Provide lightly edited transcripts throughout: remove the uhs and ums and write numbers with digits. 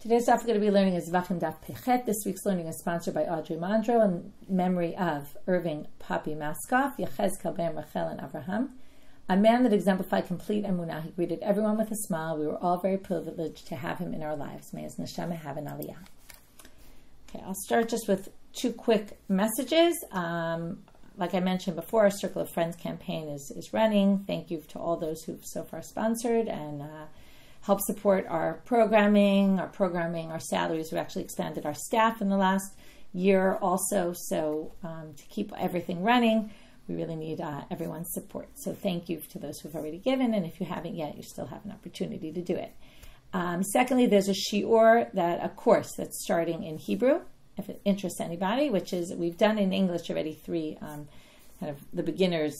Today's daf we're going to be learning is Zevachim daf Pechet. This week's learning is sponsored by Audrey Mondro in memory of Irving Poppy Maskoff, Yechezkel ben Rachel and Avraham. A man that exemplified complete emunah. He greeted everyone with a smile. We were all very privileged to have him in our lives. May his neshama have an aliyah. Okay, I'll start just with two quick messages. Like I mentioned before, our Circle of Friends campaign is running. Thank you to all those who've so far sponsored and help support our programming, our salaries. We've actually expanded our staff in the last year also. So to keep everything running, we really need everyone's support. So thank you to those who've already given. And if you haven't yet, you still have an opportunity to do it. Secondly, there's a shiur, a course that's starting in Hebrew, if it interests anybody, which is, we've done in English already three, kind of the beginner's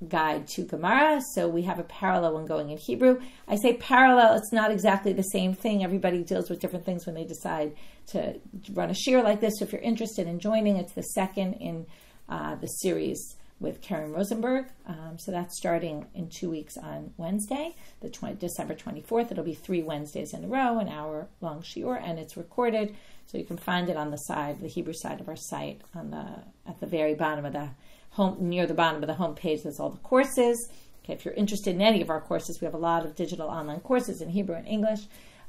guide to Gemara. So we have a parallel one going in Hebrew. I say parallel, it's not exactly the same thing. Everybody deals with different things when they decide to run a shiur like this. So if you're interested in joining, it's the second in the series with Karen Rosenberg. So that's starting in 2 weeks on Wednesday, December 24th. It'll be 3 Wednesdays in a row, an hour-long shiur, and it's recorded. So you can find it on the side, the Hebrew side of our site, at the very bottom of the near the bottom of the home page. There's all the courses. Okay, if you're interested in any of our courses, we have a lot of digital online courses in Hebrew and English.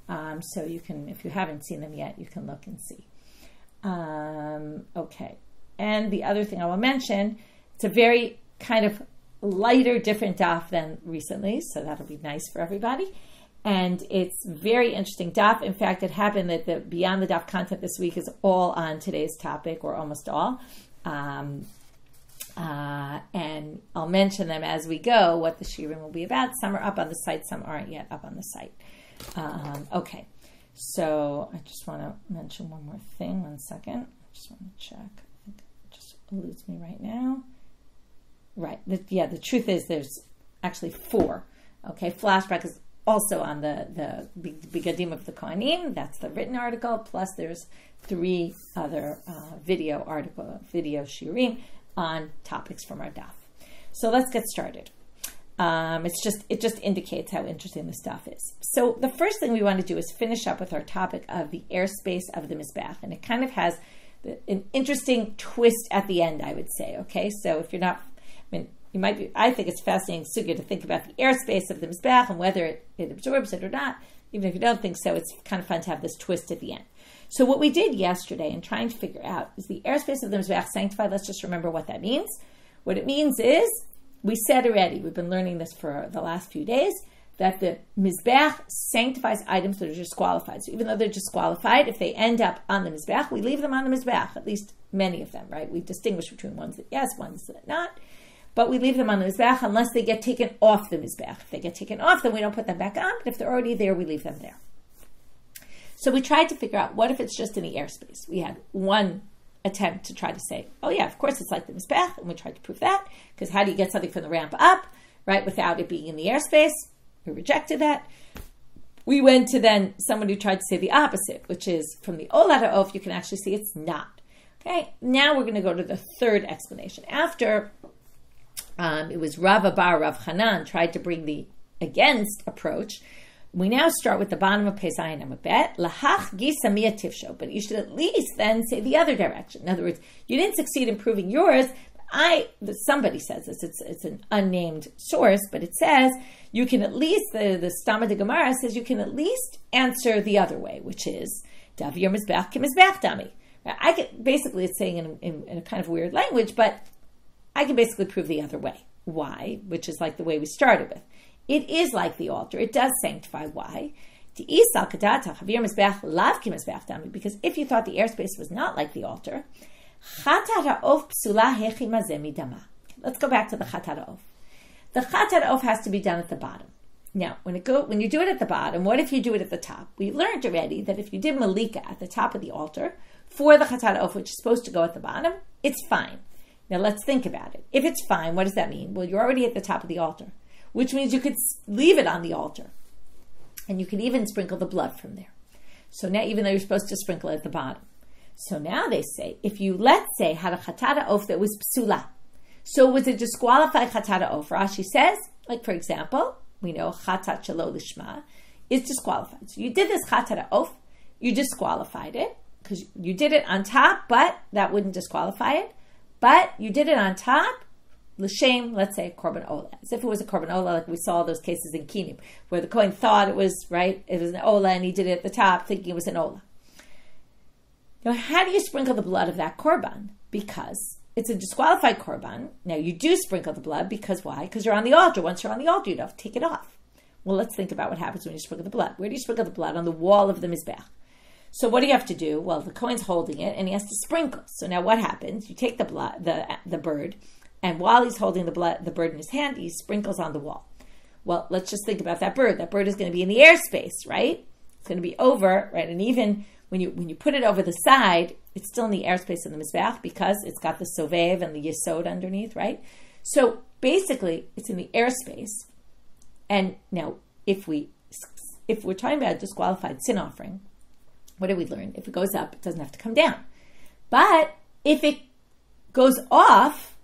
So you can, if you haven't seen them yet, you can look and see. Okay, and the other thing I will mention, it's a very kind of lighter, different daf than recently, so that'll be nice for everybody. And it's very interesting daf. In fact, it happened that the Beyond the Daf content this week is all on today's topic, or almost all. And I'll mention them as we go, what the shiurim will be about. Some are up on the site, some aren't yet up on the site. Okay, so I just want to mention one more thing. 1 second. I just want to check. It just eludes me right now. Right. The truth is there's actually 4. Okay, flashback is also on the Bigadim of the Kohanim. That's the written article. Plus there's 3 other video shiurim on topics from our daf. So let's get started. It just indicates how interesting this stuff is. So the first thing we want to do is finish up with our topic of the airspace of the Mizbeach, and it kind of has an interesting twist at the end, I would say. Okay, so if you're not, you might be. I think it's fascinating sugya to think about the airspace of the Mizbeach and whether it absorbs it or not. Even if you don't think so, it's kind of fun to have this twist at the end. So what we did yesterday in trying to figure out is the airspace of the Mizbeach sanctified. Let's just remember what that means. What it means is, we said already, we've been learning this for the last few days, that the Mizbeach sanctifies items that are disqualified. So even though they're disqualified, if they end up on the Mizbeach, we leave them on the Mizbeach, at least many of them, right? We distinguish between ones that yes, ones that not. But we leave them on the Mizbeach unless they get taken off the Mizbeach. If they get taken off, then we don't put them back on. But if they're already there, we leave them there. So we tried to figure out, what if it's just in the airspace? We had one attempt to try to say, oh yeah, of course it's like the Mizbeach, and we tried to prove that, because how do you get something from the ramp up, right, without it being in the airspace? We rejected that. We went to then someone who tried to say the opposite, which is from the Olat HaOf, you can actually see it's not. Okay, now we're going to go to the third explanation. After it was Rav Acha, Rav Hanan tried to bring the against approach, we now start with the bottom of Pesayin Amabet, Lahach Gisa Mia Tifsho, but you should at least then say the other direction. In other words, you didn't succeed in proving yours. Somebody says this, it's an unnamed source, but it says you can at least, the Stama de Gemara says you can at least answer the other way, which is Davir Mizbeach Kimizbeach Dami. I can, basically it's saying in a kind of weird language, but I can basically prove the other way. Why? Which is like the way we started with. It is like the altar. It does sanctify. Why? Because if you thought the airspace was not like the altar, let's go back to the Chatat HaOf. The Chatat HaOf has to be done at the bottom. Now, when you do it at the bottom, what if you do it at the top? We learned already that if you did Malika at the top of the altar for the Chatat HaOf, which is supposed to go at the bottom, it's fine. Now let's think about it. If it's fine, what does that mean? Well, you're already at the top of the altar, which means you could leave it on the altar. And you could even sprinkle the blood from there. So now, even though you're supposed to sprinkle it at the bottom. So now they say, if you, let's say, had a Chatat HaOf that was psula, so it was a disqualified Chatat HaOf. Rashi says, like for example, we know Chatat Shelo Lishma is disqualified. So you did this Chatat HaOf, you disqualified it because you did it on top, but that wouldn't disqualify it. But you did it on top, l'shem, let's say, korban ola. As if it was a korban ola, like we saw those cases in Kinim, where the Kohen thought it was, right, it was an ola, and he did it at the top, thinking it was an ola. Now, how do you sprinkle the blood of that korban? Because it's a disqualified korban. Now, you do sprinkle the blood, because why? Because you're on the altar. Once you're on the altar, you don't have to take it off. Well, let's think about what happens when you sprinkle the blood. Where do you sprinkle the blood? On the wall of the Mizbeach. So what do you have to do? Well, the Kohen's holding it, and he has to sprinkle. So now what happens? You take the blood, the bird, and while he's holding the bird in his hand, he sprinkles on the wall. Well, let's just think about that bird. That bird is going to be in the airspace, right? It's going to be over, right? And even when you put it over the side, it's still in the airspace of the Mizbeach because it's got the sovev and the yesod underneath, right? So basically, it's in the airspace. And now, if we're talking about a disqualified sin offering, what did we learn? If it goes up, it doesn't have to come down. But if it goes off,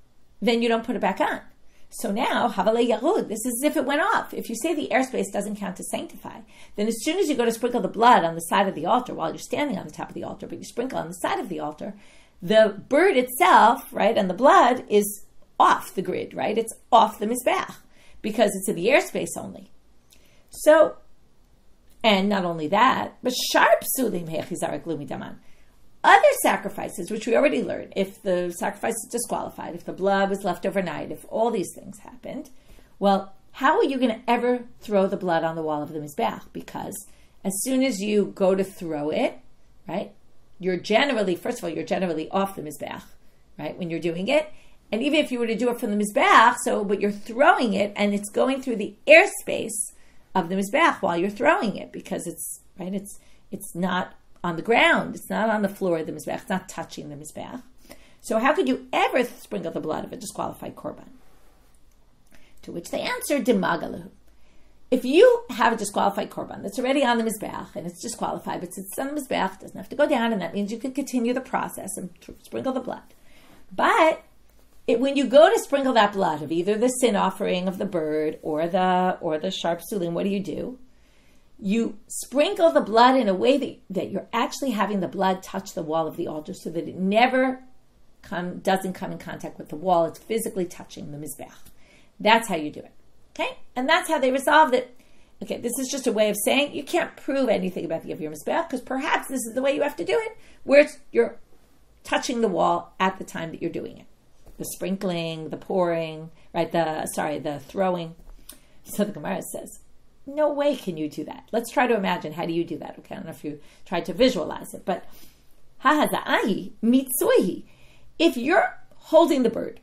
then you don't put it back on. So now, Havale Yarud, this is as if it went off. If you say the airspace doesn't count to sanctify, then as soon as you go to sprinkle the blood on the side of the altar, while you're standing on the top of the altar, but you sprinkle on the side of the altar, the bird itself, right, and the blood is off the grid, right? It's off the Mizbeach because it's in the airspace only. So, and not only that, but sharp sulim hechizarak lumi daman. Other sacrifices, which we already learned, if the sacrifice is disqualified, if the blood was left overnight, if all these things happened, well, how are you going to ever throw the blood on the wall of the Mizbeach? Because as soon as you go to throw it, right, you're generally off the Mizbeach, right, when you're doing it. And even if you were to do it from the Mizbeach, but you're throwing it and it's going through the airspace of the Mizbeach while you're throwing it, because it's not on the ground, it's not on the floor of the Mizbeach, it's not touching the Mizbeach. So how could you ever sprinkle the blood of a disqualified korban? To which they answered, Dimagalahu. If you have a disqualified korban that's already on the Mizbeach and it's disqualified, but since it's on the Mizbeach, it doesn't have to go down, and that means you can continue the process and sprinkle the blood. But when you go to sprinkle that blood of either the sin offering of the bird or the sharp sulim, what do? You sprinkle the blood in a way that you're actually having the blood touch the wall of the altar so that it never doesn't come in contact with the wall. It's physically touching the Mizbeach. That's how you do it. Okay? And that's how they resolved it. Okay, this is just a way of saying you can't prove anything about the Yavir Mizbeach because perhaps this is the way you have to do it, where you're touching the wall at the time that you're doing it. The sprinkling, the pouring, right? The throwing. So the Gemara says, no way can you do that. Let's try to imagine, how do you do that? Okay, I don't know if you tried to visualize it, but hahaza'ahi mitsuihi. If you're holding the bird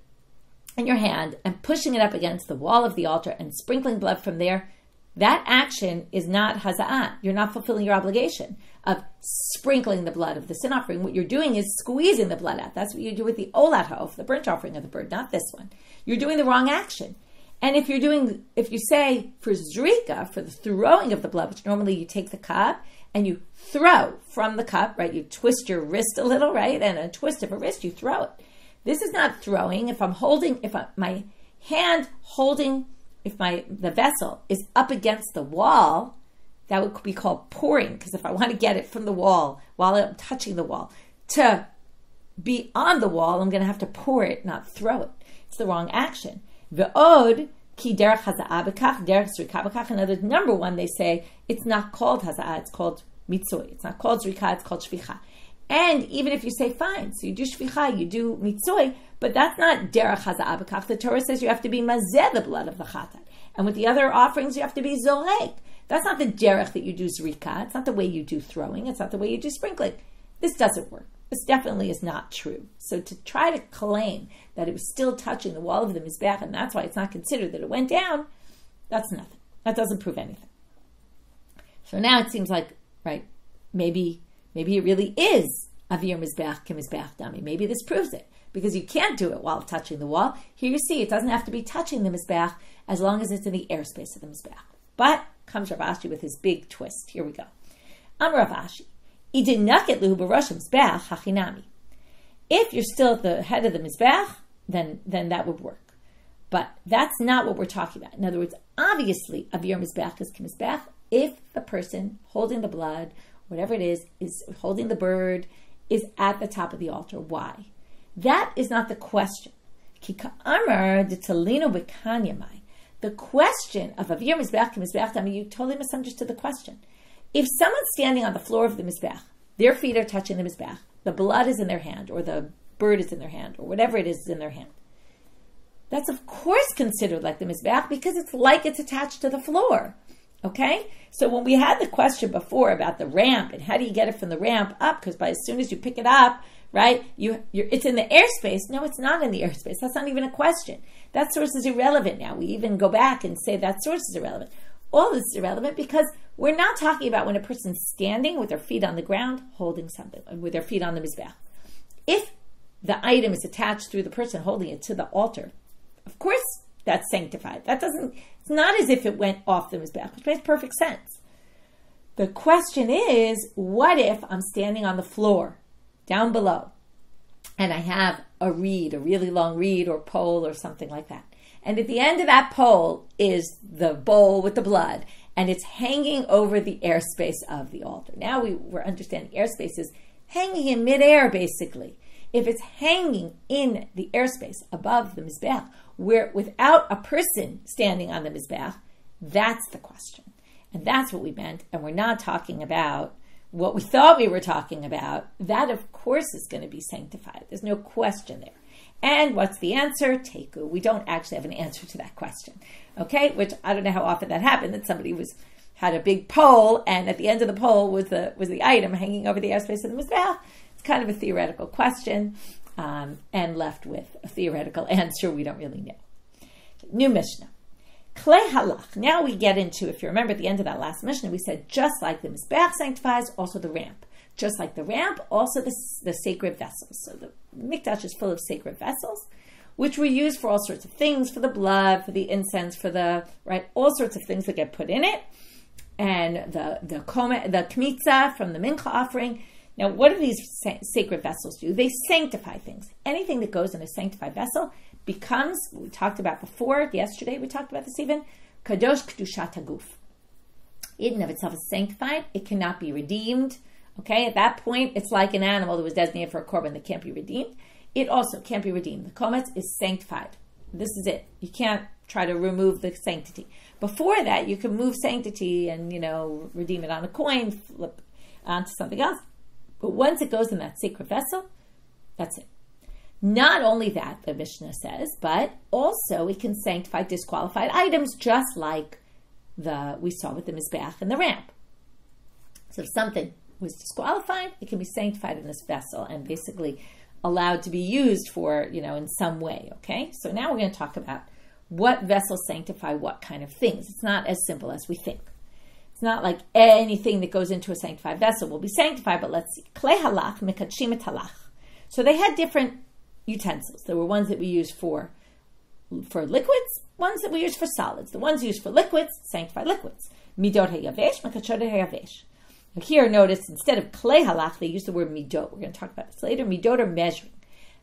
in your hand and pushing it up against the wall of the altar and sprinkling blood from there, that action is not haza'ah. You're not fulfilling your obligation of sprinkling the blood of the sin offering. What you're doing is squeezing the blood out. That's what you do with the olat hof, the burnt offering of the bird, not this one. You're doing the wrong action. And if you say for zrika, for the throwing of the blood, which normally you take the cup and you throw from the cup, right? You twist your wrist a little, right? And a twist of a wrist, you throw it. This is not throwing. If my hand holding, the vessel is up against the wall, that would be called pouring. Because if I want to get it from the wall while I'm touching the wall to be on the wall, I'm going to have to pour it, not throw it. It's the wrong action. Ve'od ki derech haza'ah b'kach, derech zrika b'kach. In other, number one, they say it's not called haza'ah, it's called mitzoi. It's not called zrika, it's called shvicha. And even if you say fine, so you do shvicha, you do mitzoi, but that's not derech haza'ah b'kach. The Torah says you have to be mazeh the blood of the chatat, and with the other offerings you have to be zorek. That's not the derech that you do zrika. It's not the way you do throwing. It's not the way you do sprinkling. This doesn't work. This definitely is not true. So to try to claim that it was still touching the wall of the Mizbeach and that's why it's not considered that it went down, that's nothing. That doesn't prove anything. So now it seems like, right, maybe it really is Avir Mizbeach K'Mizbeach Dami. Maybe this proves it because you can't do it while touching the wall. Here you see it doesn't have to be touching the Mizbeach as long as it's in the airspace of the Mizbeach. But comes Rav Acha with his big twist. Here we go. Amar Rav Acha. If you're still at the head of the Mizbeach, then that would work. But that's not what we're talking about. In other words, obviously, Avir Mizbeach is K'Mizbeach if the person holding the blood whatever it is holding the bird, is at the top of the altar. Why? That is not the question. The question of Avir Mizbeach Mizbeach, you totally misunderstood the question. If someone's standing on the floor of the Mizbeach, their feet are touching the Mizbeach, the blood is in their hand, or the bird is in their hand, or whatever it is in their hand, that's of course considered like the Mizbeach because it's like it's attached to the floor. Okay? So when we had the question before about the ramp and how do you get it from the ramp up, because as soon as you pick it up, right, it's in the airspace. No, it's not in the airspace. That's not even a question. That source is irrelevant now. We even go back and say that source is irrelevant. All this is irrelevant because we're not talking about when a person's standing with their feet on the ground, holding something, with their feet on the Mizbeach. If the item is attached through the person holding it to the altar, of course that's sanctified. It's not as if it went off the Mizbeach, which makes perfect sense. The question is, what if I'm standing on the floor, down below, and I have a reed, a really long reed or pole or something like that. And at the end of that pole is the bowl with the blood, and it's hanging over the airspace of the altar. Now we're understanding airspace is hanging in midair, basically. If it's hanging in the airspace above the Mizbeach, where without a person standing on the Mizbeach, that's the question. And that's what we meant, and we're not talking about what we thought we were talking about. That, of course, is going to be sanctified. There's no question there. And what's the answer? Teku. We don't actually have an answer to that question. Okay? Which I don't know how often that happened, that somebody had a big pole, and at the end of the pole was the item hanging over the airspace of the Mizbeach. It's kind of a theoretical question, and left with a theoretical answer we don't really know. New Mishnah. Klei halach. Now we get into, if you remember at the end of that last Mishnah, we said just like the Mizbeach sanctifies, also the ramp. Just like the ramp, also the sacred vessels. So the Mikdash is full of sacred vessels, which we use for all sorts of things, for the blood, for the incense, for all sorts of things that get put in it. And the kmitza from the mincha offering. Now, what do these sacred vessels do? They sanctify things. Anything that goes in a sanctified vessel becomes, we talked about before, yesterday we talked about this even, kadosh kedushat haguf. In and of itself is sanctified. It cannot be redeemed. Okay, at that point, it's like an animal that was designated for a korban that can't be redeemed. It also can't be redeemed. The kometz is sanctified. This is it. You can't try to remove the sanctity. Before that, you can move sanctity and, redeem it on a coin, flip onto something else. But once it goes in that sacred vessel, that's it. Not only that, the Mishnah says, but also it can sanctify disqualified items, just like we saw with the Mizbeach and the ramp. So if something was disqualified, it can be sanctified in this vessel and basically allowed to be used for, in some way, okay? So now we're going to talk about what vessels sanctify what kind of things. It's not as simple as we think. It's not like anything that goes into a sanctified vessel will be sanctified, but let's see. Klei halach mikadshim et halach. So they had different utensils. There were ones that we use for liquids, ones that we use for solids. The ones used for liquids, sanctify liquids. Midot hayavesh, mikachod hayavesh. Here, notice, instead of klei halach, they use the word midot. We're going to talk about this later. Midot are measuring.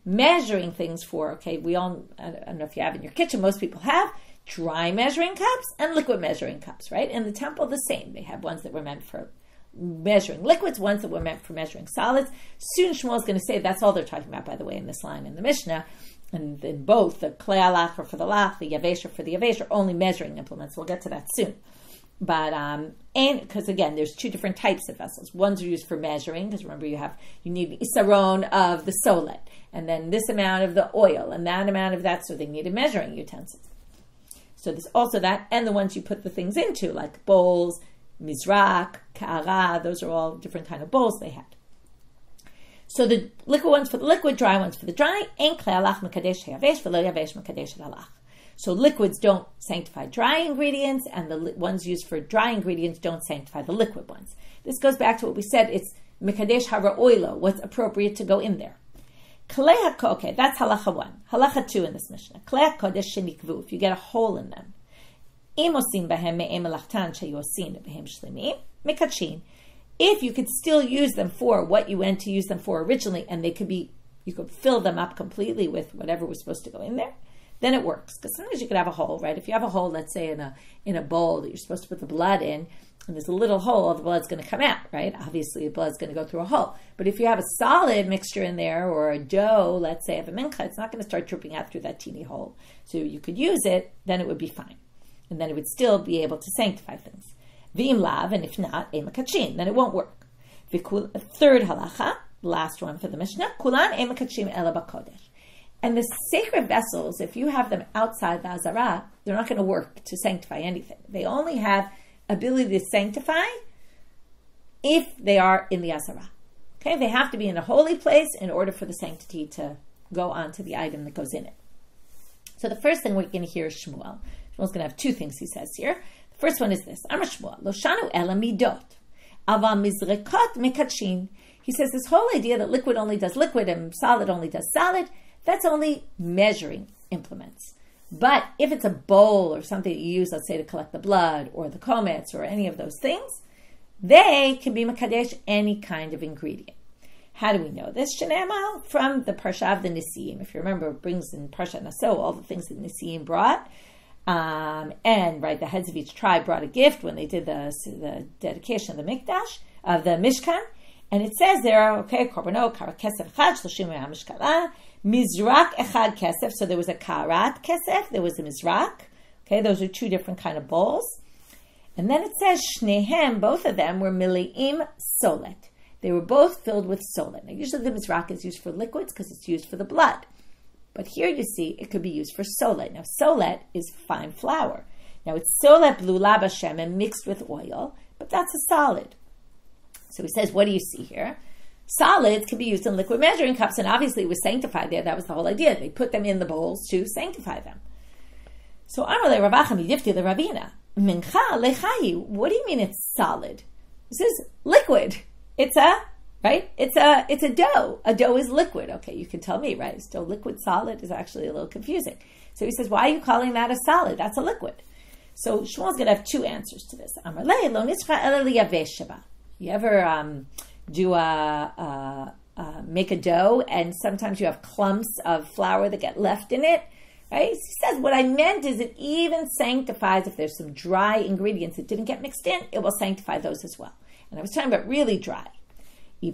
Measuring things for, we all, I don't know if you have in your kitchen, most people have dry measuring cups and liquid measuring cups, right? In the temple, the same. They have ones that were meant for measuring liquids, ones that were meant for measuring solids. Soon Shmuel is going to say that's all they're talking about, by the way, in this line in the Mishnah. And in both, the klei halach are for the lach, the yavesh are for the yavesh, are only measuring implements. We'll get to that soon. But, and because again, there's two different types of vessels. Ones are used for measuring, because remember you need the isaron of the solet, and then this amount of the oil, and that amount of that, so they need a measuring utensils. So there's also that, and the ones you put the things into, like bowls, mizrak, ka'ara, those are all different kind of bowls they had. So the liquid ones for the liquid, dry ones for the dry, and klei halach mekadesh hayavesh, v'lo yavesh mekadesh halach. So liquids don't sanctify dry ingredients, and the ones used for dry ingredients don't sanctify the liquid ones. This goes back to what we said, it's mekadesh hara'oilo, what's appropriate to go in there. Okay, that's halacha 1. Halacha 2 in this Mishnah. Klei hakodesh shenikvu, if you get a hole in them. Im osim behem me'em melachtan sheyosin behem shlimim, mekadshin. If you could still use them for what you went to use them for originally, and you could fill them up completely with whatever was supposed to go in there, then it works. Because sometimes you could have a hole, right? If you have a hole, let's say in a bowl that you're supposed to put the blood in, and there's a little hole, the blood's going to come out, right? Obviously, the blood's going to go through a hole. But if you have a solid mixture in there, or a dough, let's say of a mincha, it's not going to start dripping out through that teeny hole. So you could use it, then it would be fine. And then it would still be able to sanctify things. V'im lav, and if not, ema kachin, then it won't work. Third halacha, last one for the Mishnah, kulan ema kachim ela b'kodesh. And the sacred vessels, if you have them outside the Azara, they're not going to work to sanctify anything. They only have ability to sanctify if they are in the Azara. Okay, they have to be in a holy place in order for the sanctity to go onto the item that goes in it. So the first thing we're going to hear is Shmuel. Shmuel's going to have two things he says here. The first one is this: Amar Shmuel, lo shanu ela midot, aval mizrekot mekachin. He says this whole idea that liquid only does liquid and solid only does solid, that's only measuring implements. But if it's a bowl or something that you use, let's say, to collect the blood or the komets or any of those things, they can be makadesh any kind of ingredient. How do we know this? Shene'emal, from the Parsha of the Nisiim. If you remember, it brings in Parsha Naso all the things that Nisiim brought. And right, the heads of each tribe brought a gift when they did the dedication of the Mikdash, of the Mishkan. And it says there, okay, korbanot, karat kesef echad, 30 mishkala, mizrak echad kesef. So there was a karat kesef, there was a mizrak. Okay, those are two different kind of bowls. And then it says, shnehem, both of them were mili'im solet. They were both filled with solet. Now, usually the mizrak is used for liquids because it's used for the blood. But here you see it could be used for solet. Now, solet is fine flour. Now, it's solet blula b'shem and mixed with oil, but that's a solid. So he says, what do you see here? Solids can be used in liquid measuring cups, and obviously it was sanctified there. That was the whole idea. They put them in the bowls to sanctify them. So Amalei Rav Acha midifti the Ravina. Mincha lechayi. What do you mean it's solid? This is liquid. It's a dough. A dough is liquid. Okay, you can tell me, right? So liquid solid is actually a little confusing. So he says, why are you calling that a solid? That's a liquid. So Shmuel's going to have two answers to this. Amalei lo nitzcha ela liyavesh sheba. You ever make a dough and sometimes you have clumps of flour that get left in it, right? He says, what I meant is it even sanctifies if there's some dry ingredients that didn't get mixed in, it will sanctify those as well. And I was talking about really dry. The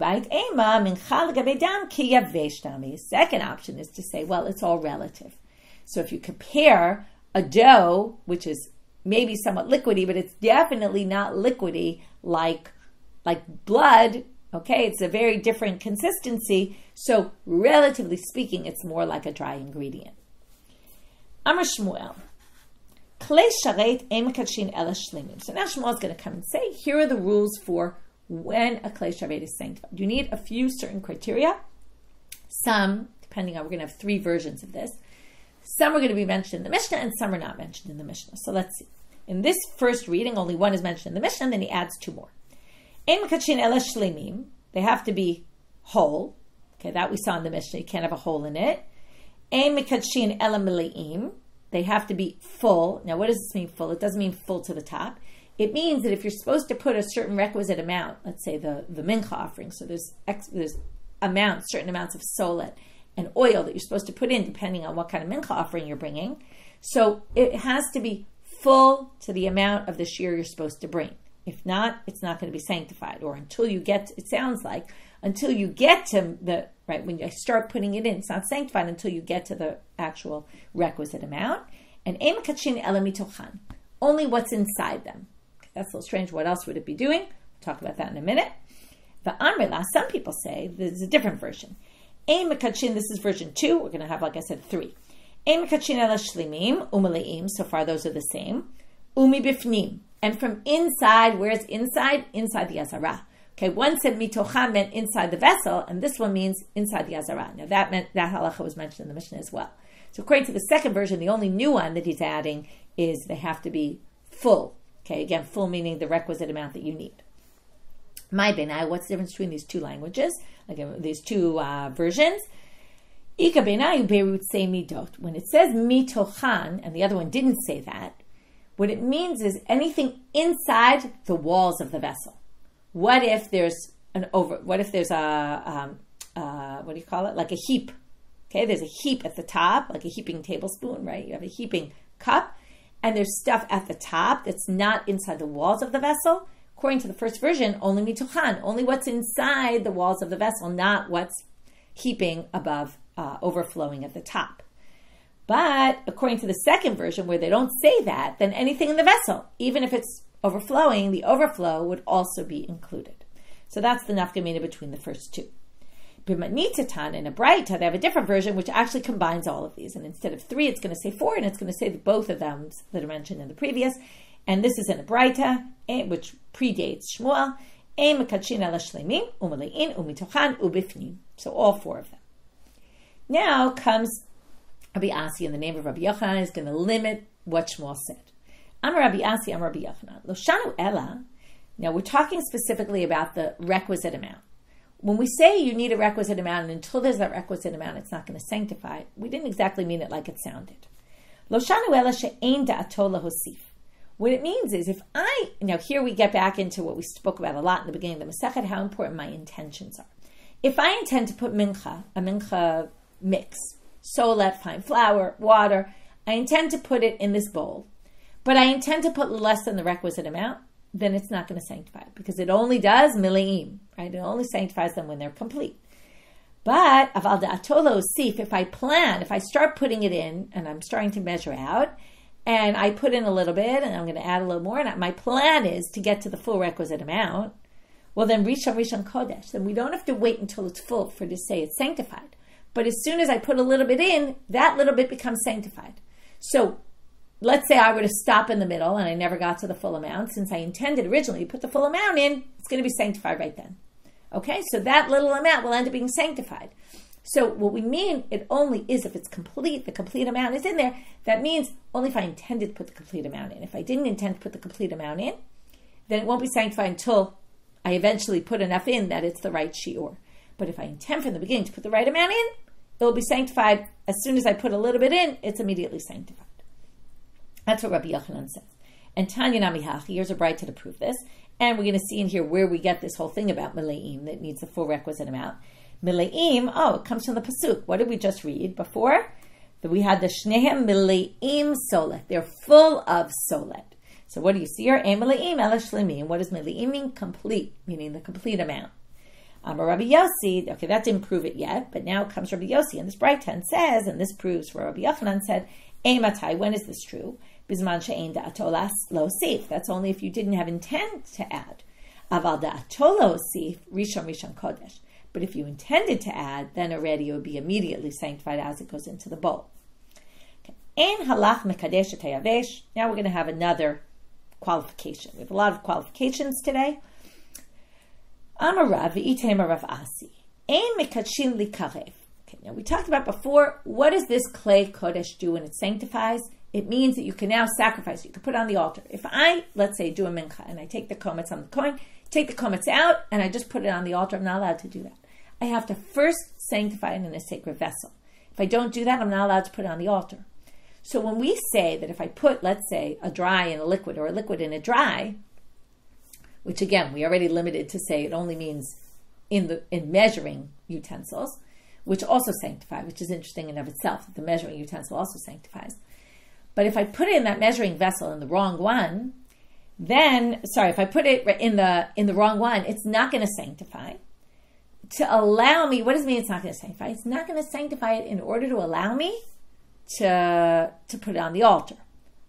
second option is to say, well, it's all relative. So if you compare a dough, which is maybe somewhat liquidy, but it's definitely not liquidy like blood, okay, it's a very different consistency. So relatively speaking, it's more like a dry ingredient. Amar Shmuel, klei sharet ein mekadeshin ela shlimim. So now Shmuel is going to come and say, here are the rules for when a klei sharet is sanctified. You need a few certain criteria. Some, depending on, we're going to have three versions of this. Some are going to be mentioned in the Mishnah and some are not mentioned in the Mishnah. So let's see. In this first reading, only one is mentioned in the Mishnah, and then he adds two more. They have to be whole. Okay, that we saw in the Mishnah. You can't have a hole in it. They have to be full. Now, what does this mean, full? It doesn't mean full to the top. It means that if you're supposed to put a certain requisite amount, let's say the mincha offering, so there's certain amounts of solet and oil that you're supposed to put in depending on what kind of mincha offering you're bringing. So it has to be full to the amount of the shear you're supposed to bring. If not, it's not going to be sanctified. Or until you get, until you get to the, right, when you start putting it in, it's not sanctified until you get to the actual requisite amount. And only what's inside them. Okay, that's a little strange. What else would it be doing? We'll talk about that in a minute. Some people say, there's a different version. This is version 2. We're going to have, like I said, 3. So far, those are the same. Umi bifnim. And from inside, where's inside? Inside the Azara. Okay, one said mitocha meant inside the vessel, and this one means inside the Azara. Now that halacha was mentioned in the Mishnah as well. So according to the second version, the only new one that he's adding is they have to be full. Okay, again, full meaning the requisite amount that you need. My benai, what's the difference between these two languages? Again, these two versions. Ika benai beirut say midot. When it says mitochan, and the other one didn't say that, what it means is anything inside the walls of the vessel. What if there's what do you call it? Like a heap. Okay, there's a heap at the top, like a heaping tablespoon, right? You have a heaping cup, and there's stuff at the top that's not inside the walls of the vessel. According to the first version, only mituchan, only what's inside the walls of the vessel, not what's heaping above, overflowing at the top. But according to the second version, where they don't say that, then anything in the vessel, even if it's overflowing, the overflow would also be included. So that's the nafkamina between the first two. B'matnitzatan, in a Braita, they have a different version which actually combines all of these. And instead of 3, it's going to say 4, and it's going to say both of them that are mentioned in the previous. And this is in a Braita, which predates Shmuel. So all 4 of them. Now comes Rabbi Asi, in the name of Rabbi Yochanan, is going to limit what Shmuel said. Amar Rabbi Asi, Amar Rabbi Yochanan. Lo shanu ela. Now we're talking specifically about the requisite amount. When we say you need a requisite amount, and until there's that requisite amount, it's not going to sanctify, we didn't exactly mean it like it sounded. Lo shanu ela she'ein da'ato lahosif. What it means is now here we get back into what we spoke about a lot in the beginning of the Masechet, how important my intentions are. If I intend to put a mincha mix, solet, fine flour, water, I intend to put it in this bowl, but I intend to put less than the requisite amount, then it's not going to sanctify it, because it only does mileim, right? It only sanctifies them when they're complete. But aval da'ato lahosif, if I start putting it in, and I'm starting to measure out, and I put in a little bit, and I'm going to add a little more, and my plan is to get to the full requisite amount, well then rishon kodesh, then we don't have to wait until it's full for to say it's sanctified. But as soon as I put a little bit in, that little bit becomes sanctified. So let's say I were to stop in the middle and I never got to the full amount. Since I intended originally to put the full amount in, it's going to be sanctified right then. Okay, so that little amount will end up being sanctified. So what we mean, it only is if it's complete, the complete amount is in there. That means only if I intended to put the complete amount in. If I didn't intend to put the complete amount in, then it won't be sanctified until I eventually put enough in that it's the right shiur. But if I intend from the beginning to put the right amount in, it will be sanctified as soon as I put a little bit in, it's immediately sanctified. That's what Rabbi Yochanan says. And Tanya Namihach, here's a Braita to prove this. And we're going to see in here where we get this whole thing about Mileim that needs the full requisite amount. Mileim, it comes from the Pasuk. What did we just read before? That we had the Shnehem Mileim Solet. They're full of Solet. So what do you see here? Mileim Ela Shlemim. What does Mileim mean? Complete, meaning the complete amount. Rabbi Yossi, okay, that didn't prove it yet, but now comes Rabbi Yossi in this Braita and says, and this proves where Rabbi Yochanan said, Matai, when is this true? Bizman she'ein da'ato lahosif. That's only if you didn't have intent to add. Aval da'ato lahosif, rishon kodesh. But if you intended to add, then already it would be immediately sanctified as it goes into the bowl. Ein halach mekadesh et hayavesh. Now we're going to have another qualification. We have a lot of qualifications today. Amarav v'itema Rav Asi. Ein mekadshin likarev. Okay, now we talked about before, what does this clay kodesh do when it sanctifies? It means that you can now sacrifice. You can put it on the altar. If I, let's say, do a mincha, and I take the komets on the coin, take the komets out, and I just put it on the altar, I'm not allowed to do that. I have to first sanctify it in a sacred vessel. If I don't do that, I'm not allowed to put it on the altar. So when we say that if I put, let's say, a dry in a liquid, or a liquid in a dry, which again, we already limited to say it only means in measuring utensils, which also sanctify, which is interesting in of itself, that the measuring utensil also sanctifies. But if I put it in that measuring vessel in the wrong one, if I put it in the wrong one, it's not going to sanctify. To allow me, what does it mean it's not going to sanctify? It's not going to sanctify it in order to allow me to put it on the altar.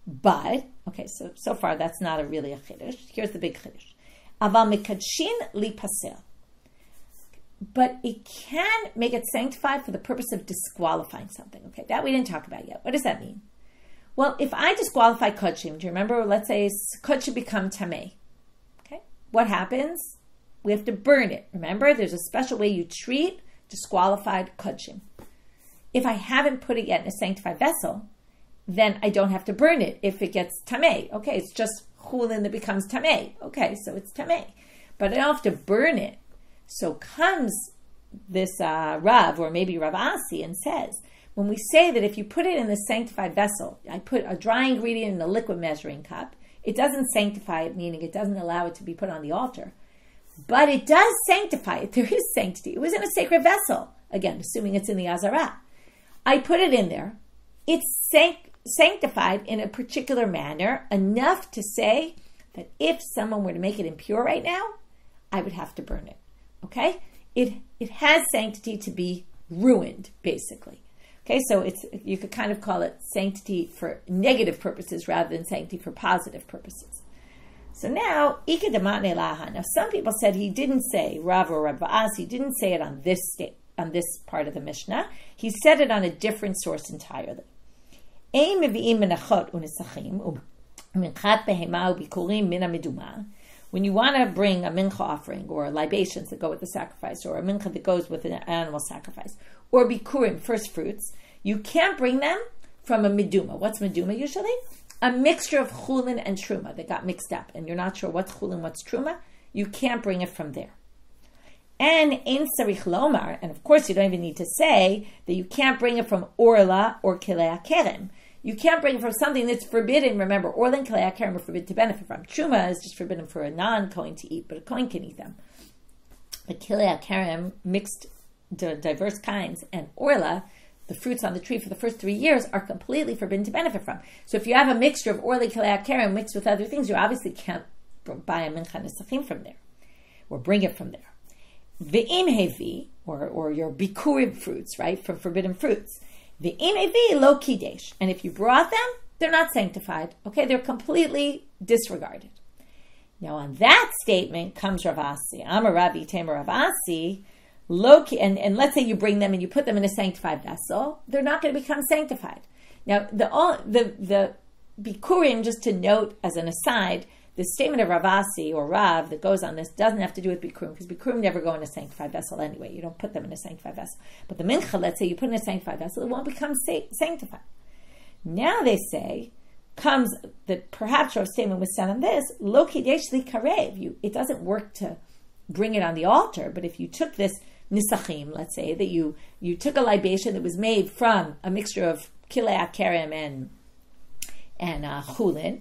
But, okay, so far that's not really a chiddush. Here's the big chiddush. Aval mekadshin li pasel. But it can make it sanctified for the purpose of disqualifying something. Okay, that we didn't talk about yet. What does that mean? Well, if I disqualify kodshim, do you remember, let's say kodshim become tamei. Okay, what happens? We have to burn it. Remember, there's a special way you treat disqualified kodshim. If I haven't put it yet in a sanctified vessel, then I don't have to burn it if it gets tamei. Okay, it's just chulin that becomes tamei. Okay, so it's tamei. But I don't have to burn it. So comes this Rav, or maybe Rav Asi, and says, when we say that if you put it in the sanctified vessel, I put a dry ingredient in a liquid measuring cup, it doesn't sanctify it, meaning it doesn't allow it to be put on the altar. But it does sanctify it. There is sanctity. It was in a sacred vessel. Again, assuming it's in the Azara. I put it in there. It's sanctified in a particular manner, enough to say that if someone were to make it impure right now, I would have to burn it. Okay? It has sanctity to be ruined, basically. Okay, so you could kind of call it sanctity for negative purposes rather than sanctity for positive purposes. So now, now some people said he didn't say, Rav or Rav Acha, he didn't say it on this part of the Mishnah. He said it on a different source entirely. When you want to bring a mincha offering or libations that go with the sacrifice, or a mincha that goes with an animal sacrifice, or bikurim, first fruits, you can't bring them from a meduma. What's meduma usually? A mixture of chulin and truma that got mixed up, and you're not sure what's chulin, what's truma. You can't bring it from there. And ein sarich lomar, and of course you don't even need to say that you can't bring it from orla or kilei kerem. You can't bring it from something that's forbidden. Remember, orla and kilei kerem are forbidden to benefit from. Truma is just forbidden for a non-kohen to eat, but a kohen can eat them. The kilei kerem, mixed diverse kinds, and orla, the fruits on the tree for the first 3 years, are completely forbidden to benefit from. So if you have a mixture of orla kilei kerem mixed with other things, you obviously can't buy a mincha nesachim from there, or bring it from there. Ve'im hevi, or your bikurim fruits, right, from forbidden fruits. Ve'im hevi lo kidesh. And if you brought them, they're not sanctified. Okay, they're completely disregarded. Now on that statement comes Rav Acha. Amar Ravi Tamer Rav Acha. And let's say you bring them and you put them in a sanctified vessel, they're not going to become sanctified. Now the bikurim, just to note as an aside, the statement of Rav Acha or Rav that goes on this doesn't have to do with bikurim, because bikurim never go in a sanctified vessel anyway. You don't put them in a sanctified vessel. But the mincha, let's say you put in a sanctified vessel, it won't become sanctified. Now they say, comes that perhaps Rav's statement was said on this, lo kidesh li karev. It doesn't work to bring it on the altar, but if you took this nisachim, let's say, that you took a libation that was made from a mixture of kilei kerem and chulin,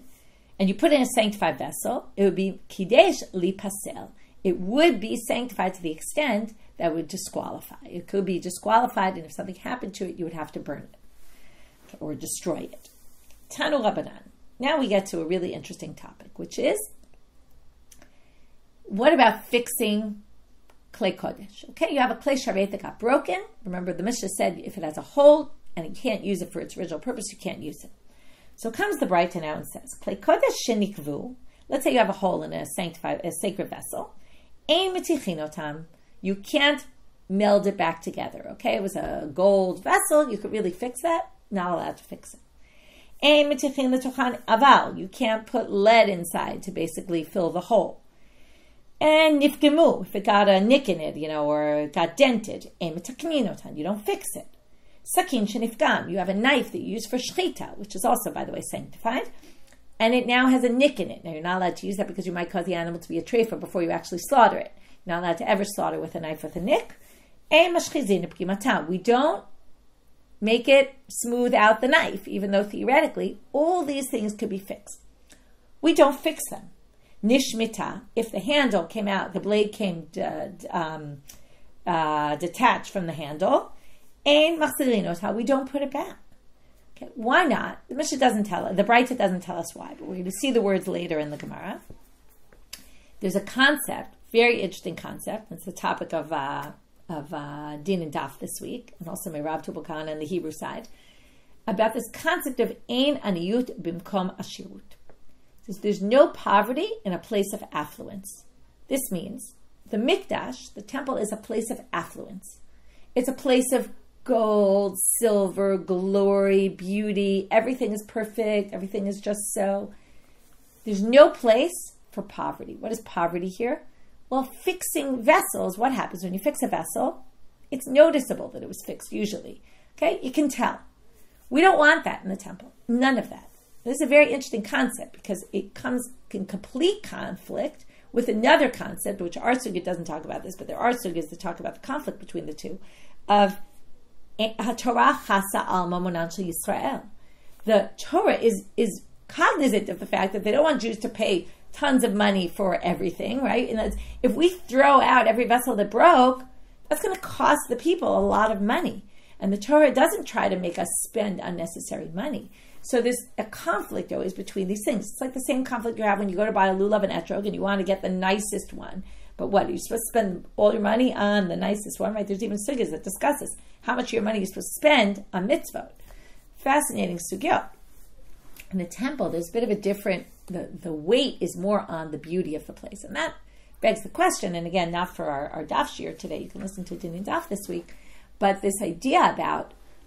and you put it in a sanctified vessel, it would be kidesh li pasel. It would be sanctified to the extent that would disqualify. It could be disqualified, and if something happened to it, you would have to burn it or destroy it. Tanu Rabbanan. Now we get to a really interesting topic, which is, what about fixing clay kodesh? Okay, you have a clay sharet that got broken. Remember, the Mishna said if it has a hole and you can't use it for its original purpose, you can't use it. So comes the Braita now and says, clay kodesh shenikvu. Let's say you have a hole in a sacred vessel. Ein metichinotam. You can't meld it back together. Okay, it was a gold vessel. You could really fix that. Not allowed to fix it. Ein metichin letochan aval. You can't put lead inside to basically fill the hole. And nifgemu, if it got a nick in it, or it got dented, you don't fix it. Sakin shenifgam, you have a knife that you use for shchita, which is also, by the way, sanctified, and it now has a nick in it. Now, you're not allowed to use that because you might cause the animal to be a treifa before you actually slaughter it. You're not allowed to ever slaughter with a knife with a nick. We don't make it smooth out the knife, even though theoretically all these things could be fixed. We don't fix them. Nishmita, if the handle came out, the blade came detached from the handle, ein machzirinot, we don't put it back. Okay, why not? The Mishna doesn't tell us, the Braita doesn't tell us why, but we're going to see the words later in the Gemara. There's a concept, very interesting concept. It's the topic of Din and Daf this week, and also Meirav Tubal on the Hebrew side, about this concept of ein aniyut bimkom ashirut. There's no poverty in a place of affluence. This means the Mikdash, the temple, is a place of affluence. It's a place of gold, silver, glory, beauty. Everything is perfect. Everything is just so. There's no place for poverty. What is poverty here? Well, fixing vessels, what happens when you fix a vessel? It's noticeable that it was fixed, usually. Okay, you can tell. We don't want that in the temple. None of that. This is a very interesting concept because it comes in complete conflict with another concept, which our sugya doesn't talk about this, but there are sugyas that talk about the conflict between the two, of HaTorah chasa al mamonan shel Yisrael. The Torah is cognizant of the fact that they don't want Jews to pay tons of money for everything, right? And if we throw out every vessel that broke, that's going to cost the people a lot of money. And the Torah doesn't try to make us spend unnecessary money. So there's a conflict always between these things. It's like the same conflict you have when you go to buy a lulav and etrog and you want to get the nicest one. But what, are you supposed to spend all your money on the nicest one, right? There's even sugyas that discusses how much of your money you're supposed to spend on mitzvot. Fascinating sugya. In the temple, there's a bit of a different, the weight is more on the beauty of the place. And that begs the question, and again, not for our daf shir today, you can listen to Dinin Daf this week, but this idea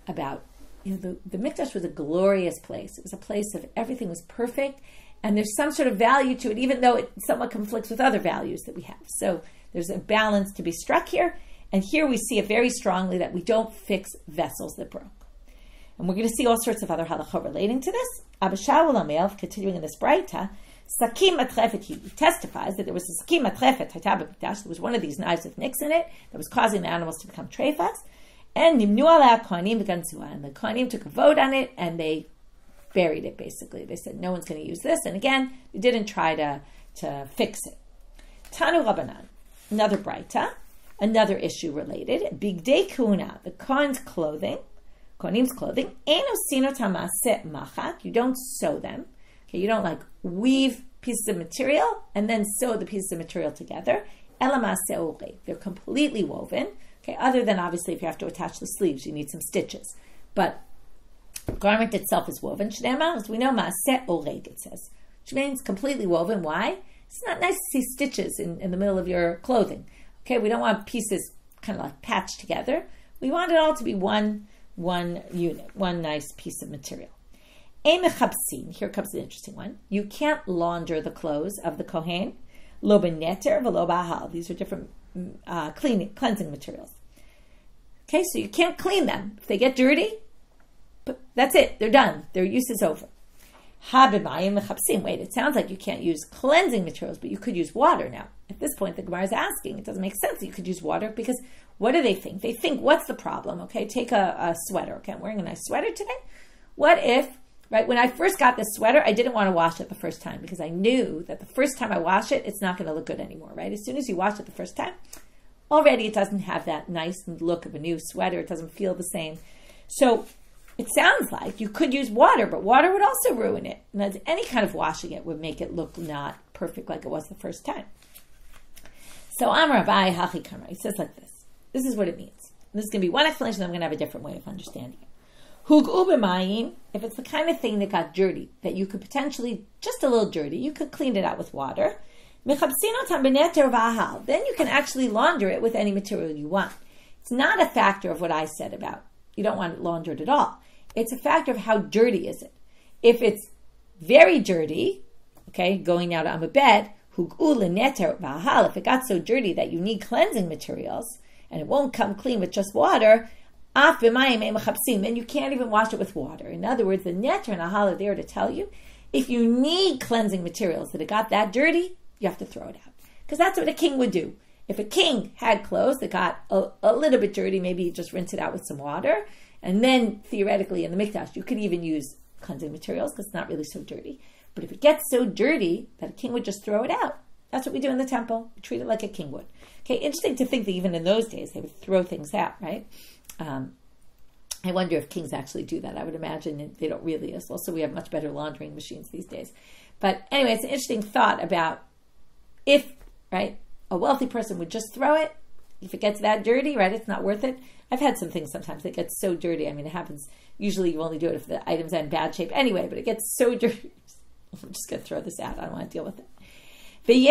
about the Mikdash was a glorious place. It was a place of everything was perfect, and there's some sort of value to it, even though it somewhat conflicts with other values that we have. So there's a balance to be struck here, and here we see it very strongly that we don't fix vessels that broke. And we're going to see all sorts of other halachot relating to this. Abba Shaul Amelv, continuing in this braita, Sakim Matrefet, he testifies that there was a Sakim Matrefet, there was one of these knives with nicks in it that was causing the animals to become treifas. And Nimnu ala Kohanim v'Ganzua, and the Kohanim took a vote on it and they buried it basically. They said no one's going to use this, and again, they didn't try to fix it. Tanu Rabbanan, another braita, another issue related. Bigdei Kuna, the Kohan's clothing, Kohanim's clothing, Eno Sino Tamaseh Machat, you don't sew them. Okay, you don't like weave pieces of material and then sew the pieces of material together. Elamaseh Orei, they're completely woven. Okay, other than obviously if you have to attach the sleeves, you need some stitches. But the garment itself is woven. Shnema, as we know, Maaseh Oreg, it says. Which means completely woven. Why? It's not nice to see stitches in the middle of your clothing. Okay, we don't want pieces kind of like patched together. We want it all to be one unit, one nice piece of material. Emechabsin, here comes the interesting one. You can't launder the clothes of the Kohen. Lo beneter v'lo b'ahal. These are different cleansing materials. Okay, so you can't clean them. If they get dirty, but that's it. They're done. Their use is over. Wait, it sounds like you can't use cleansing materials, but you could use water now. At this point, the Gemara is asking, it doesn't make sense that you could use water because what do they think? They think, what's the problem? Okay, take a sweater. Okay, I'm wearing a nice sweater today. What if, right, when I first got this sweater, I didn't want to wash it the first time because I knew that the first time I wash it, it's not going to look good anymore, right? As soon as you wash it the first time, already it doesn't have that nice look of a new sweater. It doesn't feel the same. So it sounds like you could use water, but water would also ruin it. And any kind of washing it would make it look not perfect like it was the first time. So Amar Abai Hachi Kamar, he says like this. This is what it means. This is going to be one explanation, I'm going to have a different way of understanding it. Hug'u b'mayim, if it's the kind of thing that got dirty, that you could potentially, just a little dirty, you could clean it out with water. Mechabsin otam b'neter v'ahal, then you can actually launder it with any material you want. It's not a factor of what I said about you don't want it laundered at all. It's a factor of how dirty is it. If it's very dirty, okay, going out on a bed, hug'u l'neter v'ahal, if it got so dirty that you need cleansing materials, and it won't come clean with just water, then you can't even wash it with water. In other words, the neter and ahal are there to tell you, if you need cleansing materials that it got that dirty, you have to throw it out. Because that's what a king would do. If a king had clothes that got a little bit dirty, maybe you just rinse it out with some water, and then theoretically in the mikdash, you could even use cleansing materials because it's not really so dirty. But if it gets so dirty that a king would just throw it out, that's what we do in the temple. We treat it like a king would. Okay, interesting to think that even in those days, they would throw things out, right? I wonder if kings actually do that. I would imagine they don't really. Also, we have much better laundering machines these days. But anyway, it's an interesting thought about if, right, a wealthy person would just throw it. If it gets that dirty, right, it's not worth it. I've had some things sometimes that get so dirty. I mean, it happens, usually you only do it if the items are in bad shape anyway, but it gets so dirty. I'm just going to throw this out. I don't want to deal with it. Then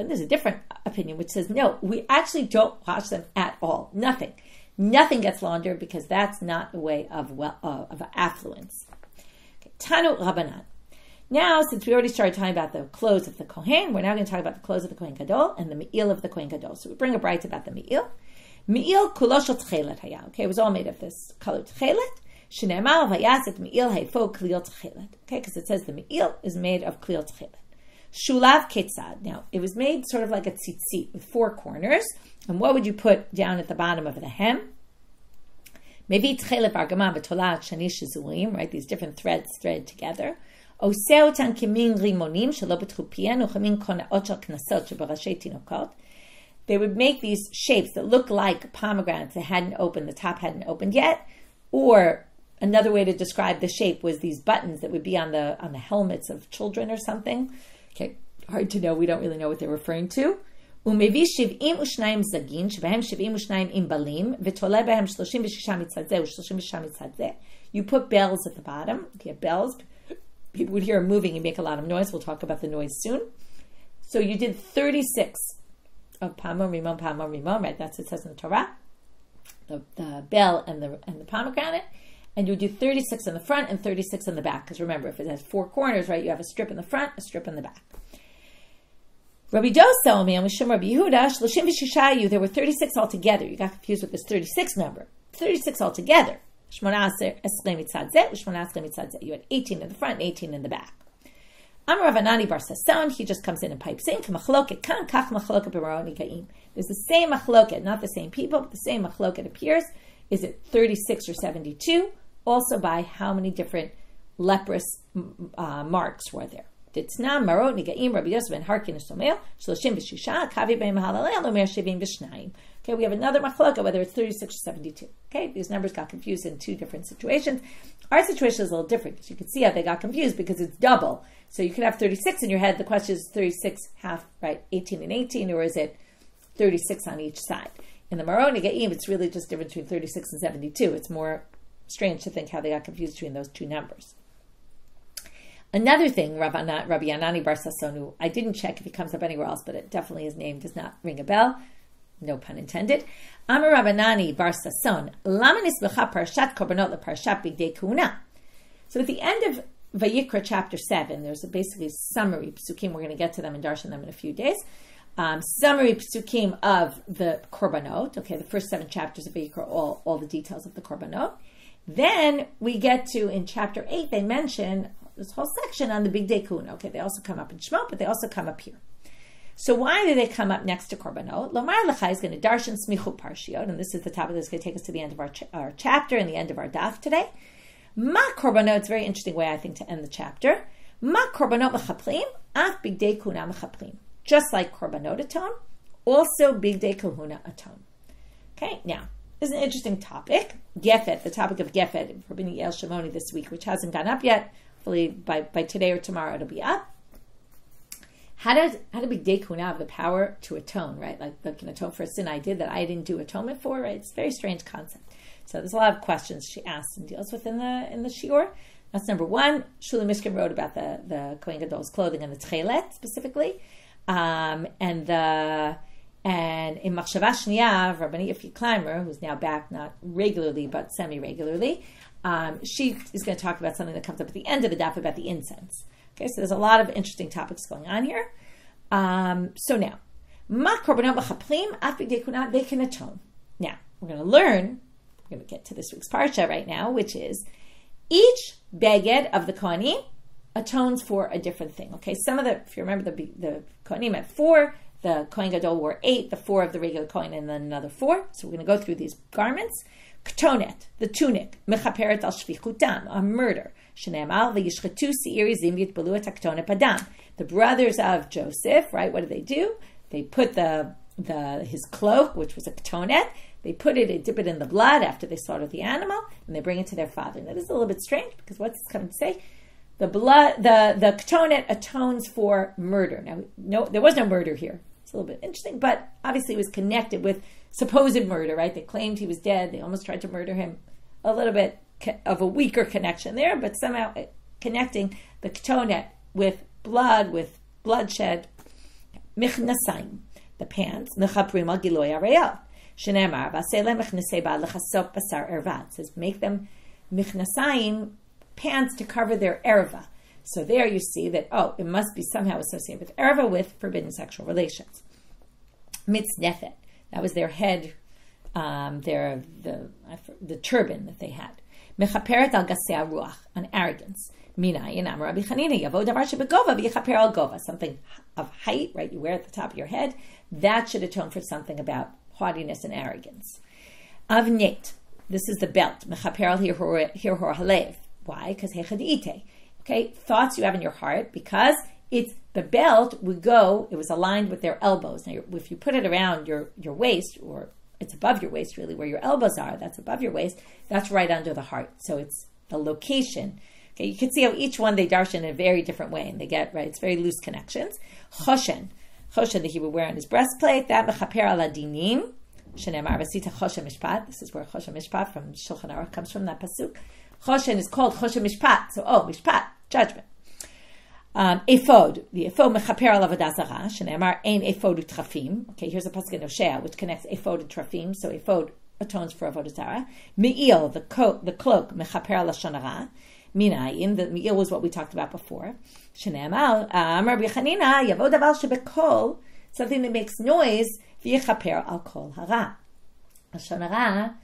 there's a different opinion which says, no, we actually don't wash them at all. Nothing gets laundered because that's not a way of affluence. Okay. Tanu Rabbanan. Now, since we already started talking about the clothes of the Kohen, we're now going to talk about the clothes of the Kohen Gadol and the Me'il of the Kohen Gadol. So we bring a bright about the Me'il. Me'il kulosh tchelet haya. Okay, it was all made of this colored tchelet. Shneimar vayaset Me'il hayfo kliot tchelet. Okay, because it says the Me'il is made of kliot tchelet. Shulav ketzad. Now, it was made sort of like a tzitzit with four corners. And what would you put down at the bottom of the hem? Maybe tchelet bargama v'tolat shani shizurim, right? These different threads threaded together. Oseotan kimin rimonim shelo betchu pian uchamin konaot shel knasot shebarashei tinokot. they would make these shapes that look like pomegranates that hadn't opened, the top hadn't opened yet. Or another way to describe the shape was these buttons that would be on the helmets of children or something. Okay, hard to know. We don't really know what they're referring to. ומביא 72 זגין, שבהם 72 ענבלים, ותולה בהם 36 מצד זה ו36 מצד זה. You put bells at the bottom. Okay, bells. People would hear them moving and make a lot of noise. We'll talk about the noise soon. So you did 36 of pamo, rimon, right? That's what it says in the Torah. The bell and the pomegranate. And you would do 36 in the front and 36 in the back. Because remember, if it has 4 corners, right, you have a strip in the front, a strip in the back. Rabbi Dosa, Rabbi Yehuda, there were 36 altogether. You got confused with this 36 number. 36 altogether. You had 18 in the front and 18 in the back. Amar Rav Anani bar Sasson, he just comes in and pipes in. There's the same machloket, not the same people, but the same machloket appears. Is it 36 or 72? Also by how many different leprous marks were there. Okay, we have another machloka, whether it's 36 or 72. Okay, these numbers got confused in 2 different situations. Our situation is a little different because you can see how they got confused because it's double. So you could have 36 in your head. The question is 36 half, right, 18 and 18, or is it 36 on each side? In the Marot Negaim, it's really just different between 36 and 72. It's more strange to think how they got confused between those 2 numbers. Another thing, Rabbi Anani bar Sasson, I didn't check if he comes up anywhere else, but it definitely his name does not ring a bell. No pun intended. Amar Rabbi Anani bar Sasson, Lama nisbecha parashat korbanot leparashat bigdei kuna. So at the end of Vayikra chapter 7, there's basically a summary psukim. We're going to get to them and darshan them in a few days. Summary psukim of the korbanot. Okay, the first 7 chapters of Vayikra, all the details of the korbanot. Then we get to, in chapter 8, they mention this whole section on the bigdei kuna. Okay, they also come up in Shmuel, but they also come up here. So why do they come up next to korbanot? Lomar Lecha is going to darshan smichu parshiot, and this is the topic that's going to take us to the end of our chapter and the end of our daf today. Ma korbanot, it's a very interesting way, I think, to end the chapter. Ma korbanot mechaplim, af bigdei kuna mechaplim. Just like korbanot atone, also bigdei kahuna atone. Okay, now, this is an interesting topic. Gefet, the topic of Gefet, for Bini El Shimoni this week, which hasn't gone up yet. Hopefully by today or tomorrow it'll be up. How do bigdei kuna have the power to atone, right? Like they can atone for a sin I did that I didn't do atonement for, right? It's a very strange concept. So there's a lot of questions she asks and deals with in the shiur. That's number 1. Shuli Mishkin wrote about the Kohen Gadol's clothing and the tchelet specifically, and in Machshava Shniya, Rabbani Yifi Clymer, who's now back not regularly but semi-regularly, she is going to talk about something that comes up at the end of the daf about the incense. Okay, so there's a lot of interesting topics going on here. So now, ma korbanot mechaplim af bigdei kuna, they can atone. Now we're going to learn. We're going to get to this week's parsha right now, which is each beged of the kohanim atones for a different thing. Okay, some of if you remember, the kohanim had 4. The Kohen Gadol wore 8. The 4 of the regular kohen, and then another 4. So we're going to go through these garments. Ketonet, the tunic, mechaperet al shvichutam, a murder. Shene'amar v'yishchetu se'iri zim yitbalu et haktonet padam. The brothers of Joseph, right? What do? They put his cloak, which was a ketonet. They dip it in the blood after they slaughter the animal, and they bring it to their father. Now this is a little bit strange because what's this coming to say? The ketonet atones for murder. Now, no, there was no murder here. It's a little bit interesting, but obviously it was connected with supposed murder, right? They claimed he was dead. They almost tried to murder him. A little bit of a weaker connection there, but somehow connecting the ketonet with blood, with bloodshed. Michnasayim, the pants. Mechaprim al giloy arayel. Shenemar v'asele mechnasei ba lechasop basar ervat. Says make them michnasayim, pants to cover their erva. So there you see that, it must be somehow associated with erva, with forbidden sexual relations. Mitznethet, that was their head, the turban that they had. Mechaperet al gasei ruach, on arrogance. Minayin amar Rabbi Chanina yavo davar shebegova v'yichaper al gova, something of height, right? You wear at the top of your head. That should atone for something about haughtiness and arrogance. Avnet, this is the belt. Mechaper al hirhor halev. Why? Because hechad ite. Okay, thoughts you have in your heart, because it's the belt would go, it was aligned with their elbows. Now, if you put it around your waist, or it's above your waist really, where your elbows are, that's above your waist, that's right under the heart. So it's the location. Okay, you can see how each one they darshan in a very different way, and they get, right, it's very loose connections. Choshen that he would wear on his breastplate, that mechaper ala dinim, shenemar v'sita choshen mishpat. This is where choshen mishpat from Shulchan Aruch comes from, that pasuk. Choshen is called choshen mishpat, so mishpat, judgment. Ephod, the ephod mechaper ala Azara, shenemar ein ephod u'trafim. Okay, here's a pasuk in Hosea which connects ephod and trafim, so ephod atones for avodah zarah. Me'il, the cloak, mechaper ala shonara. Minayin, the me'il was what we talked about before. Shenemal, Amar B'Chanina, Yavo Davar Shebekol, something that makes noise, V'yechaper al kol hara. Lashon hara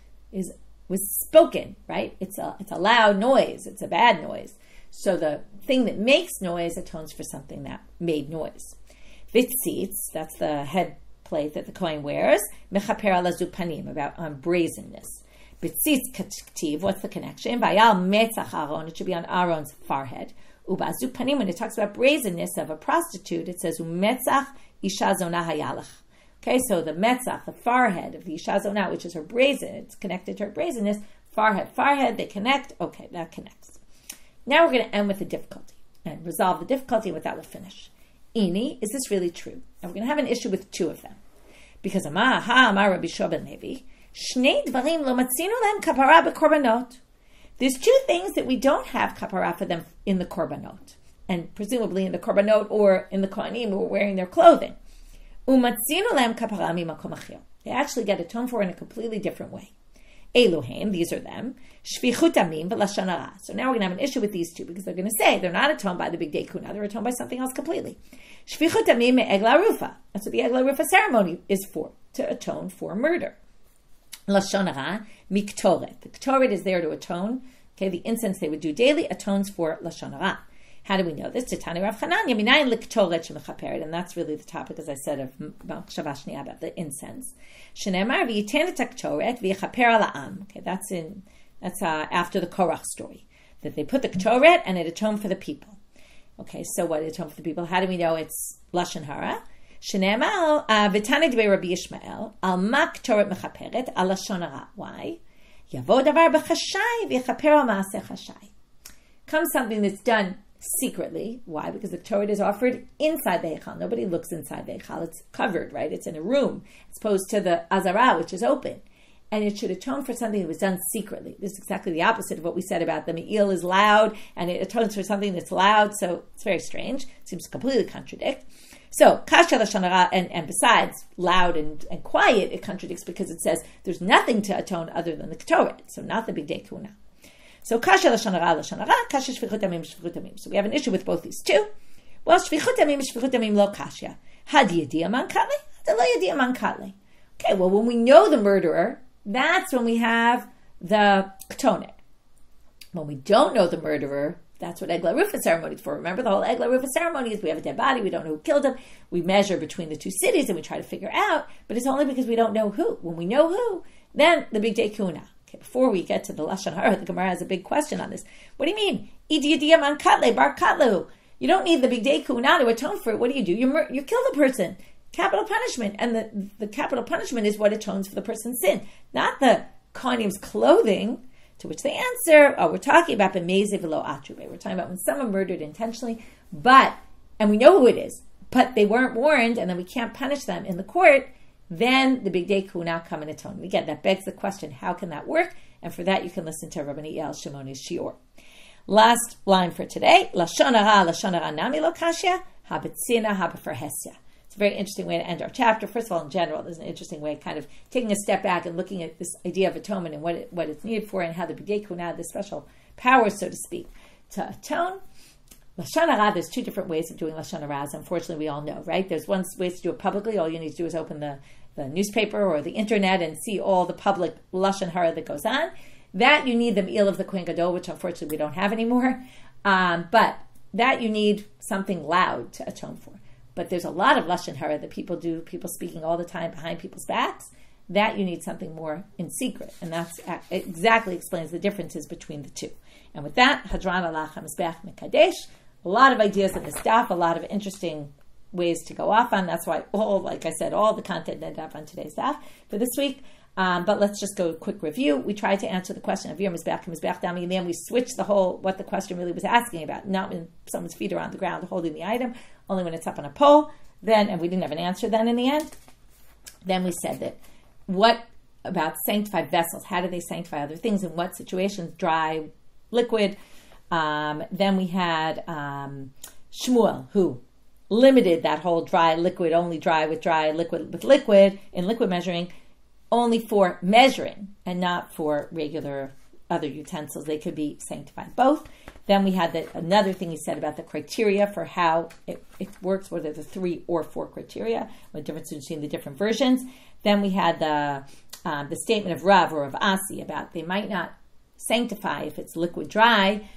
was spoken, right? It's a loud noise. It's a bad noise. So the thing that makes noise atones for something that made noise. Vitzitz, that's the head plate that the Kohen wears. Mechaper al azupanim, about brazenness. Bitzitz k'tiv, what's the connection? Vayal metzach Aaron, it should be on Aaron's forehead. Ubazu panim, when it talks about brazenness of a prostitute, it says umetzach isha zona hayalach. Okay, so the metzach, the forehead of the isha zona, which is her brazen, it's connected to her brazenness. Forehead, they connect. Okay, that connects. Now we're going to end with the difficulty and resolve the difficulty, and with that we'll finish. Ini, is this really true? And we're going to have an issue with two of them. Because Amar Rabbi Shua ben Levi, Shnei dvarim lo matzinu lehem kapara b'korbanot. There's two things that we don't have kapara for them in the korbanot, and presumably in the korbanot or in the kohanim who are wearing their clothing. Umatzinu lehem kapara mimakom achil. They actually get atoned for in a completely different way. Elohim, these are them. Shvichut amim v'lashon hara. So now we're going to have an issue with these two, because they're going to say they're not atoned by the big day kuna, they're atoned by something else completely. Shvichut amim me'egla rufa. That's what the egla rufa ceremony is for, to atone for murder. Lashon hara miktoret. The ktoret is there to atone. Okay, the incense they would do daily atones for lashon hara. How do we know this? Titani Rav Chananya minayin liktoret shemechaperet, and that's really the topic, as I said, of Shabbat Shniya, about the incense. Shenemar v'yiten et ktoret v'yechaper al ha'am. Okay, that's after the Korach story, that they put the ktoret and it atoned for the people. Okay, so what it atoned for the people? How do we know it's lashon hara? Shenemal v'tani dvei Rabbi Yishmael al ma ktoret mechaperet al lashon hara. Why? Yavo davar b'chashai v'yechaper al maaseh chashai. Comes something that's done secretly. Why? Because the Torah is offered inside the Heichal. Nobody looks inside the Heichal. It's covered, right? It's in a room, as opposed to the Azara, which is open. And it should atone for something that was done secretly. This is exactly the opposite of what we said about the Me'il is loud, and it atones for something that's loud, so it's very strange. It seems to completely contradict. So, Kasha Lashon Hara, and besides loud and quiet, it contradicts because it says there's nothing to atone other than the Ktoret, so not the Big Day Kuna. So kasha lashon hara, kasha shvichut amim. So we have an issue with both these two. Well, shvichut amim lo kasha. Had yediyah man katle? Had lo yediyah man katle? Okay, well, when we know the murderer, that's when we have the ketonet. When we don't know the murderer, that's what Egla Rufa ceremony is for. Remember, the whole Egla Rufa ceremony is we have a dead body, we don't know who killed him, we measure between the two cities and we try to figure out, but it's only because we don't know who. When we know who, then the big day kuna. Okay, before we get to the Lashon Hara, the Gemara has a big question on this. What do you mean? Idiyadiyah man katle bar katlehu. You don't need the big day kuna to atone for it. What do? You kill the person. Capital punishment. And the capital punishment is what atones for the person's sin, not the kohenim's clothing. To which they answer, we're talking about b'mezeh v'lo atrube. We're talking about when someone murdered intentionally, and we know who it is, but they weren't warned, and then we can't punish them in the court. Then the big day kuna come and atone. Again, that begs the question, how can that work? And for that, you can listen to Rabbi Yael Shimoni's shiur. Last line for today, Lashon hara nami lo kashya, habetzina habeferhesya. It's a very interesting way to end our chapter. First of all, in general, there's an interesting way of kind of taking a step back and looking at this idea of atonement and what it's needed for, and how the big day kuna had this special power, so to speak, to atone. Lashon hara, there's two different ways of doing Lashon hara, as unfortunately we all know, right? There's one way to do it publicly. All you need to do is open the newspaper or the internet and see all the public Lashon hara that goes on. That you need the me'il of the Kohen Gadol, which unfortunately we don't have anymore. But that you need something loud to atone for. But there's a lot of Lashon hara that people do, people speaking all the time behind people's backs. That you need something more in secret. And that's exactly explains the differences between the two. And with that, Hadran Allah HaMizbeach Mekadesh, a lot of ideas in this daf, a lot of interesting ways to go off on. That's why like I said, all the content ended up on today's daf for this week. But let's just go a quick review. We tried to answer the question of your mizbeach dami, and then we switched what the question really was asking about. Not when someone's feet are on the ground holding the item, only when it's up on a pole. And we didn't have an answer then in the end. Then we said that what about sanctified vessels? How do they sanctify other things? In what situations? Dry, liquid. Then we had Shmuel, who limited that whole dry, liquid, only dry with dry, liquid with liquid, in liquid measuring, only for measuring and not for regular other utensils. They could be sanctified both. Then we had another thing he said about the criteria for how it works, whether the 3 or 4 criteria, what difference between the different versions. Then we had the statement of Rav or of Asi about they might not sanctify if it's liquid dry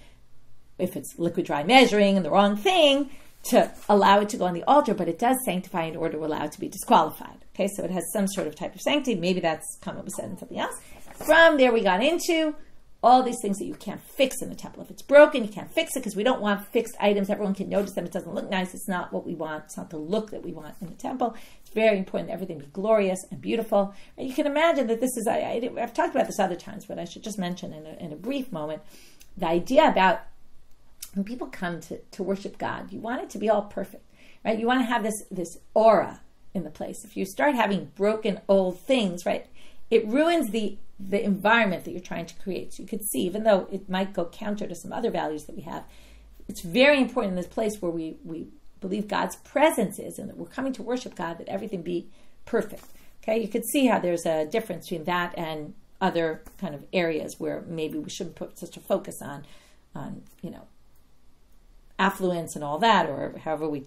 measuring and the wrong thing to allow it to go on the altar, but it does sanctify in order to allow it to be disqualified. Okay, so it has some sort of type of sanctity. Maybe that's comment was said in something else. From there we got into all these things that you can't fix in the temple. If it's broken, you can't fix it because we don't want fixed items. Everyone can notice them. It doesn't look nice. It's not what we want. It's not the look that we want in the temple. It's very important that everything be glorious and beautiful. And you can imagine that this is, I've talked about this other times, but I should just mention in a brief moment, the idea about when people come to worship God, you want it to be all perfect, right? You want to have this aura in the place. If you start having broken old things, right, it ruins the environment that you're trying to create. So you could see, even though it might go counter to some other values that we have, it's very important in this place where we believe God's presence is and that we're coming to worship God, that everything be perfect. Okay, you could see how there's a difference between that and other kind of areas where maybe we shouldn't put such a focus on affluence and all that, or however we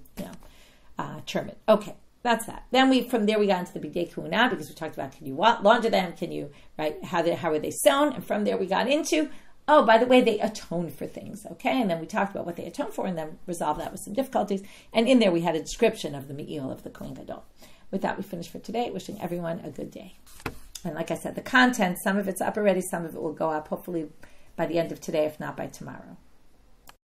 term it. Okay. That's that. Then from there we got into the bidei kuna, because we talked about, can you launder them? Can you, right? How are they sewn? And from there we got into, oh, by the way, they atone for things. Okay. And then we talked about what they atone for and then resolved that with some difficulties. And in there we had a description of the me'il of the Kohen Gadol. With that, we finished for today. Wishing everyone a good day. And like I said, the content, some of it's up already, some of it will go up hopefully by the end of today, if not by tomorrow.